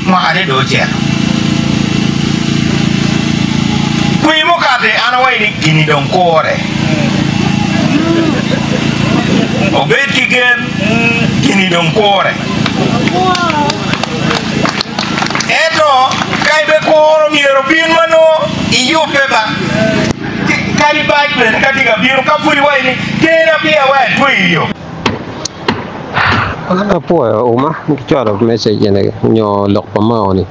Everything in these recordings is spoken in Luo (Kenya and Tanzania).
mahane do chen kui mo kate ana wai ni gini don kore obet kigen gini don kore eto kai be koro mi europin mano iyu peba kali bike ben katika biro kafuri wai ni tena pia wai tuiyo ana po uma kichoro message ne nyo lok pamao ni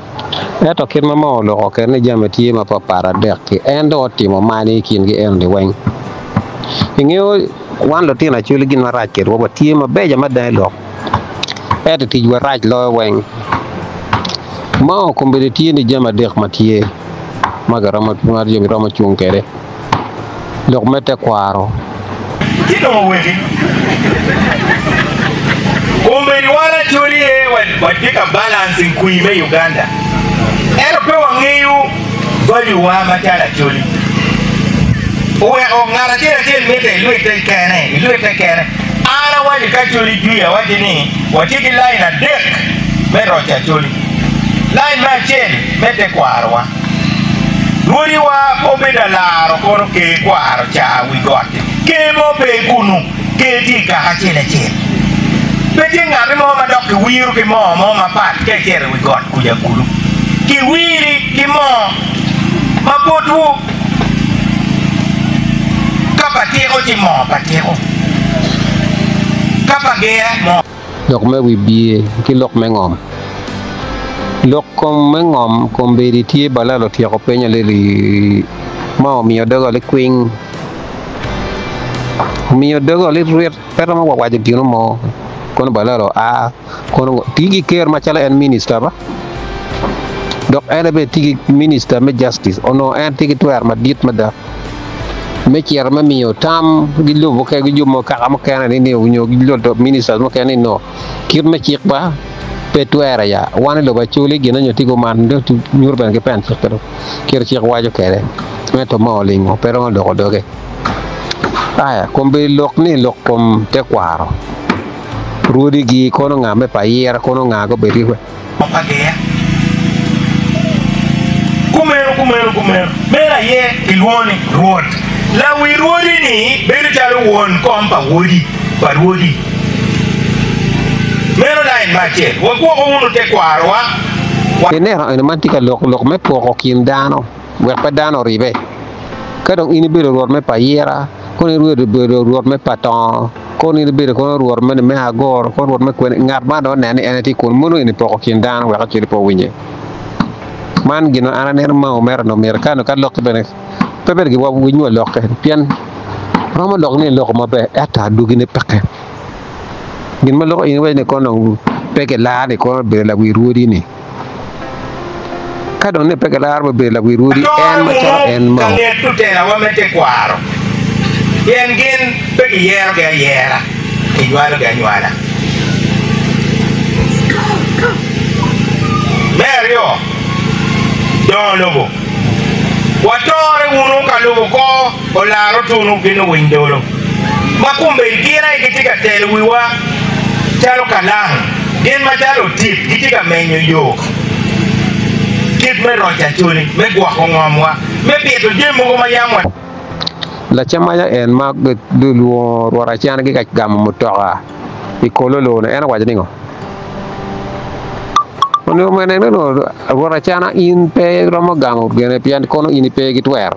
eto kin mama lo ke ne jamati ma papara dek endo timo mani kin gi en de wen ingeo wan lo tina chuli gin marach ke ro tie ma beja ma dai lo eto ti waraj lo wen ma ko be tie ni jama dek matie magara ma mar jemi roma chung kere lok mete kwaro kino wedi Kumberi wana chuli watika balancing kuime Uganda. Ero pewa ngiyu value wa matala chuli. Uwe ngara tira chili mite iluite kene. Ana wali ka chuli juya wadi ni watiki line a dek mero cha chuli. Line ma chili mete kwarwa. Luri wa pomeda laro kono ke kwaro cha wigote. Kemo pe kunu ke tika hachile chili. Beti ngari mo madok ki wiru ki mo ma pat ke kere we got kuja kulu ki wiri ki mo ma potu kapa tiro ti mo patiro kapa gea mo lok me wi bi ki lok me ngom lok kom me ngom kom be di tie bala lo tie ko penya le li ma mi odogo le queen mi odogo le riet pero ma wa di no mo kono balaro kono tigi ker machala en minister ba dok ene be tigi minister me justice ono en tigi twer ma dit ma da me kier ma miyo tam gi lobo ke gi jumo ka am kana ni unyo gi lo minister mo kana no kir me chik ba pe twer ya wan lo ba chuli gi nanyo tigo man do nyur ben ke pen fekero kir chik wajo kere me to ma olingo pero do doge aya kombe lok ni lok kom te kwaro Rudi gi kono nga me paiera kono nga go beri we opagea kumero mera ye ilwoni road la wi rodi ni beri talo won kompa wodi par wodi mero dai mache wo ko unu te kwarwa enera ene mantika lok me poko kin dano we pa dano ribe kadong ini beri road me paiera kono ruodo beri road me paton kon ni be ko ruor men me agor kon ruor me ko ngat ma do ne en ti kun munu ni poko kin dan wa ka ci po winye man gino ana ner ma o mer no mer kan ka lok be peper gi wa winyo lok pian rama lok ni lok ma be eta dugi ne peke gin ma lok ini we ne kono peke la ni ko be la wi ruodi ni ka do ne peke la be la wi ruodi en ma cha en ma ne tutela wa mete kwaro yen gin begi yera ga yera iwalo ga nywana Mario don lobo watore unu ka lobo ko olaro tunu binu windolo makumbe gira ikitika telwiwa chalo kalang gen matalo tip kitika menyo yo kit me rocha chuli me gwa ko ngomwa me pieto jemo ko mayamwa la chamaya en mag de luo rora chan gi gam mutoka ikololo ne en wajni ngo ono mene no rora chana in pe romo gam gene pian kono in pe gi twer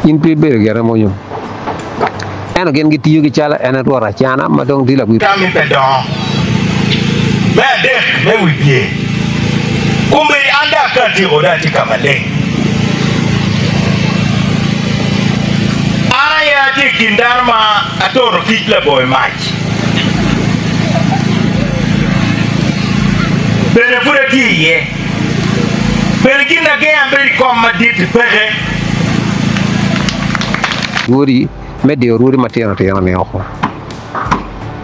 in pe be gere mo nyum en gen gi tiyo gi chala en rora chana ma dong dila wi kami pedon me de me wi pie kumbe anda ka ti odati kamale ya kindarma atoro kitla boy match bene fure tiye bene kinda ke amberi kom madit pere wuri medi ruri matino te ne ko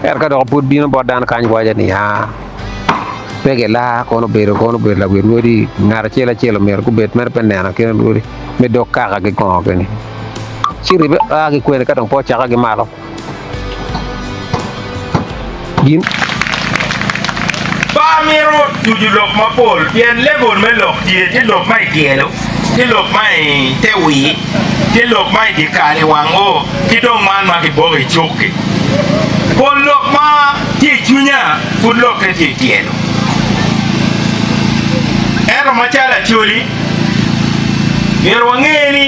ka do put bino bodan kan waja ni ha pege la kono be la wuri ngara chela mer ku bet mer penena ke wuri me do ka ga ko ke ni Siri be agi kwene kadang po chaka gi malo gin ba miro tuju lok mapol pien level me lok ti lok mai tielo ti lok mai tewi ti lok mai di kale wango ti dong man ma ki bogi choke pol lok ma ti chunya fu lok ti tielo ero machala chuli miro ngeni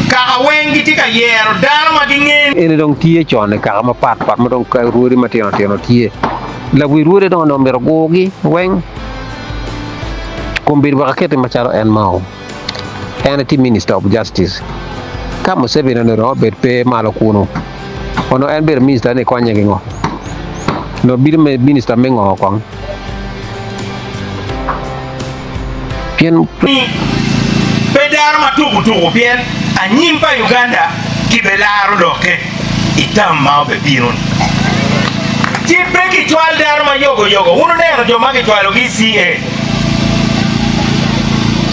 ka wengi tika yero daro ma gingen ene dong tie chone ka ma pat ma dong ka ruuri ma tino tie la wi ruuri dong no mero gogi weng kombir ba kete ma chalo en mao ene ti minister of justice ka mo sebe no ro bet pe malo kuno ono en ber minister ne kwanye ngo no bir me minister me ngo kwang pien pedar ma tuku pien anyimpa Uganda kibelaro doke itam mao be pirun ti breki twal dar ma yogo uno ne jo ma ki twalo gi CA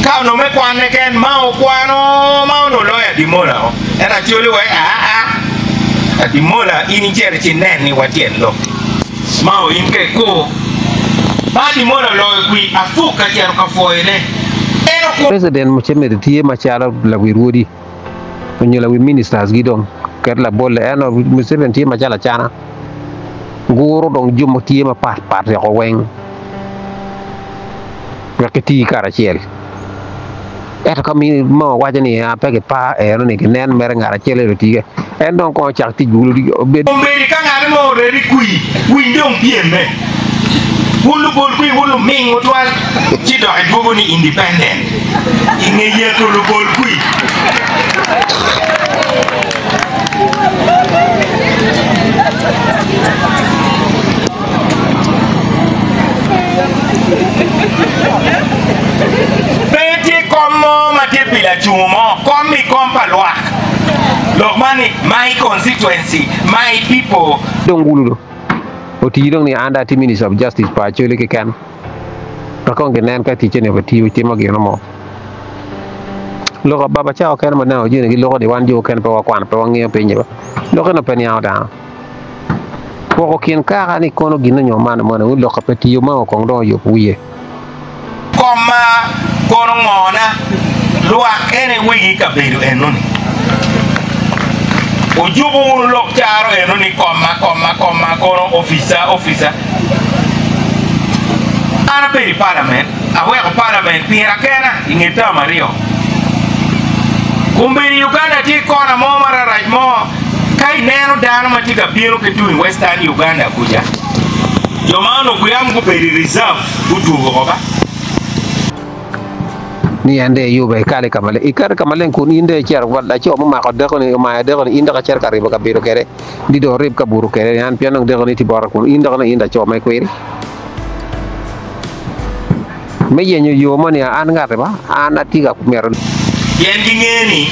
ka no me kwane ken mao kwano mao no loya di mola era chuli we a di mola ini chere chineni watien lo mao inke ko ba di mola lo qui afuka ti ka foile president mo cheme de tie ma chala la wi ruodi nyola wi ministers gidong ker la bolle eno museben tie ma chala chana guru dong jum tie ma pat ko weng raketi kara chiel eta kami mo wajani a pege pa ero ni nen mer ngara chele ro tige en don ko chak ti gulu di be ka ngare mo re ri kui wi ndong pieme wulu bol kui wulu ming wotwal ci do ay bogo ni independent inge yeto lu bol kui peti como mate pila chumo komi kompa loa lokmani my constituency my people dong gulu o ti dong ni anda ti minister of justice pa chole ke kan to ko ngenen ka ti chene ti ti ma geno mo lo ko baba chao kan ma na o jine gi lo ko di wan jo kan pa wa kwan pa wa ngi pe nyi ba lo ko no pe ni awda ko kien ka ni ko no gino nyo man mo na lo ko pe ti yo ma ko ndo yo wiye koma kono ngona lua ene wigi ka beru enoni ojubu lok charo enoni koma kono officer ana peri parliament awe ko parliament pira kena ingeta mario kumbiri Uganda ti kona mo mara rajmo kai neno dano matika biro ke tu in western Uganda kuja jomano kuyam ko peri reserve kutu goba ni ande yube kale kamale ikar kamale kun inde cer wala ci o ma ko de ko ni ma de ko inde ka cer ka riba ka biro kere di do rib ka buru kere yan piano de ko ni ti bor ko inde ko inde ci o mai kweri me yenyu yo mo ni an ngate ba an atiga ku mer yen gi ngeni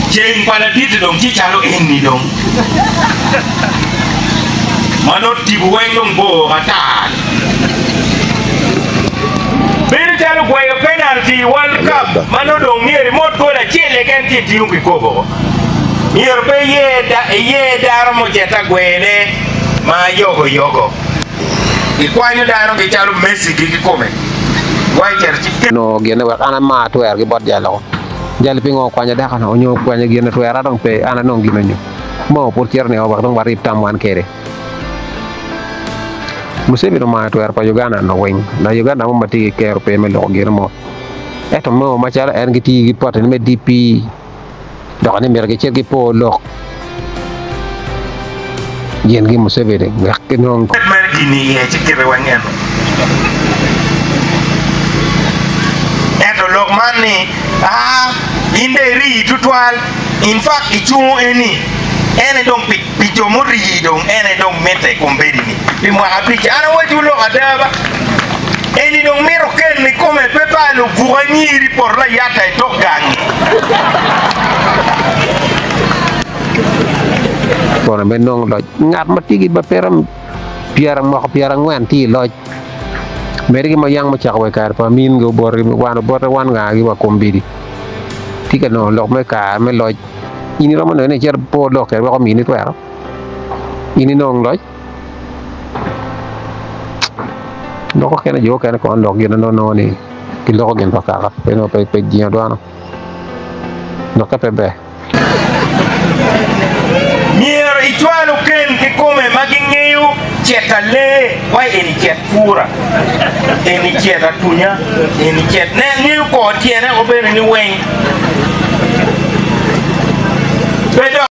jeng pala dit dong ci chalo enni dong manot ti bueng dong bo kata beri chalo kwa yo penalty world cup mano dong ni remote ko la chele kan ti tiungi kobo yer pe ye daro mo jeta gwele ma yogo ikwanyo daro ke chalo Messi ki kome wai cherchi no gene wa ana ma to er gi bot jalo jali pingo kwanya da kana onyo kwanya gene to era dong pe ana no gino nyo mo por tierne o ba dong bari tamwan kere musebi no ma to er pa Uganda no wing na Uganda mo mati kero pe me lo gene mo eto mo ma chala en gi ti gi pot me DP do ne mer gi cher gi po lo yen gi musebi de ngak no mer gi ni e chikere wangen eto lokman ni inde ri tutwal in fact ichu eni ene dong pijo muri dong ene dong mete kombedi ni bimo apiki ana waju lo adaba eni dong mero ken ni come pepa lo guanyiri por la yata e togangi kona ben nong lo ngat matigi ba peram piarang mo piarang wan ti lo mergi ma yang ma chakwe kar pa min go bor wan nga gi wa kombedi tika no lo me ka me lo ini ro mo ne cher po lo ke ko mi ni twero ini nong lo Loko kena jo kena ko andok gina no ni ki loko gen pakaka pero pe dia doano no ka pebe mier itwalo ken ke come magingeyu chetale wai eni chet pura eni chet atunya eni chet ne ni ko tiene obere ni wen